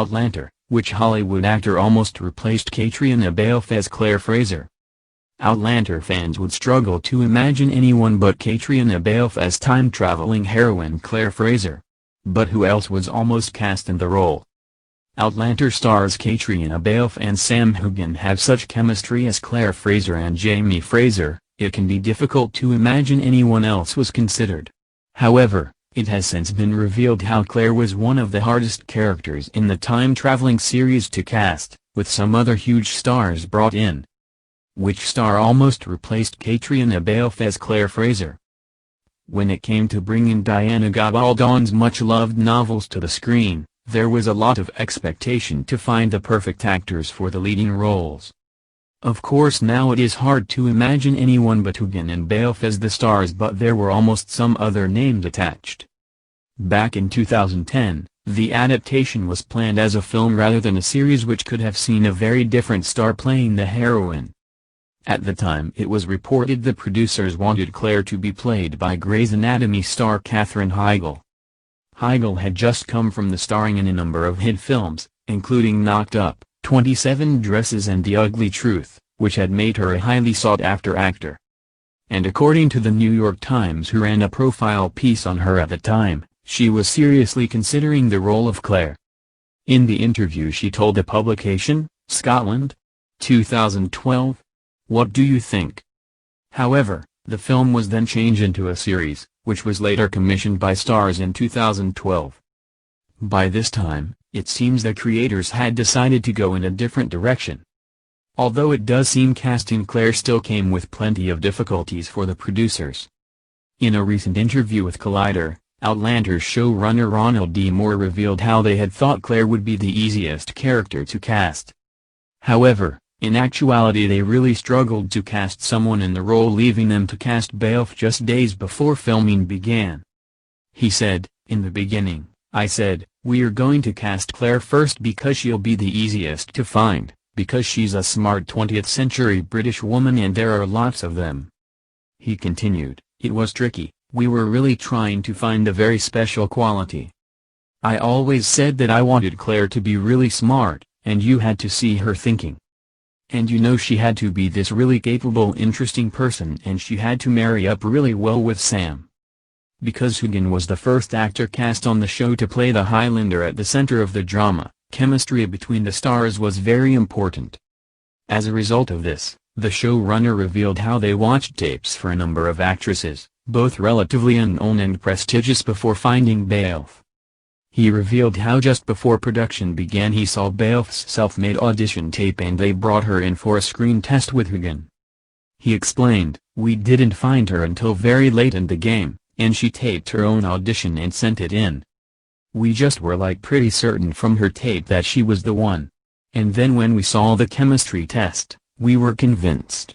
Outlander, which Hollywood actor almost replaced Caitriona Balfe as Claire Fraser. Outlander fans would struggle to imagine anyone but Caitriona Balfe as time-traveling heroine Claire Fraser. But who else was almost cast in the role? Outlander stars Caitriona Balfe and Sam Heughan have such chemistry as Claire Fraser and Jamie Fraser, it can be difficult to imagine anyone else was considered. However, it has since been revealed how Claire was one of the hardest characters in the time-traveling series to cast, with some other huge stars brought in. Which star almost replaced Caitriona Balfe as Claire Fraser? When it came to bringing Diana Gabaldon's much-loved novels to the screen, there was a lot of expectation to find the perfect actors for the leading roles. Of course now it is hard to imagine anyone but Heughan and Balfe as the stars, but there were almost some other names attached. Back in 2010, the adaptation was planned as a film rather than a series, which could have seen a very different star playing the heroine. At the time it was reported the producers wanted Claire to be played by Grey's Anatomy star Katherine Heigl. Heigl had just come from the starring in a number of hit films, including Knocked Up, 27 Dresses and The Ugly Truth, which had made her a highly sought-after actor. And according to the New York Times, who ran a profile piece on her at the time, she was seriously considering the role of Claire. In the interview she told the publication, Scotland, 2012, "What do you think?" However, the film was then changed into a series, which was later commissioned by Starz in 2012. By this time, it seems the creators had decided to go in a different direction. Although it does seem casting Claire still came with plenty of difficulties for the producers. In a recent interview with Collider, Outlander's showrunner Ronald D. Moore revealed how they had thought Claire would be the easiest character to cast. However, in actuality they really struggled to cast someone in the role, leaving them to cast Balfe just days before filming began. He said, "In the beginning, I said, we're going to cast Claire first because she'll be the easiest to find, because she's a smart 20th century British woman and there are lots of them." He continued, "It was tricky, we were really trying to find a very special quality. I always said that I wanted Claire to be really smart, and you had to see her thinking. And you know she had to be this really capable, interesting person, and she had to marry up really well with Sam." Because Heughan was the first actor cast on the show to play the Highlander at the center of the drama, chemistry between the stars was very important. As a result of this, the showrunner revealed how they watched tapes for a number of actresses, both relatively unknown and prestigious, before finding Balfe. He revealed how just before production began he saw Balfe's self-made audition tape and they brought her in for a screen test with Heughan. He explained, "We didn't find her until very late in the game, and she taped her own audition and sent it in. We just were like pretty certain from her tape that she was the one. And then when we saw the chemistry test, we were convinced."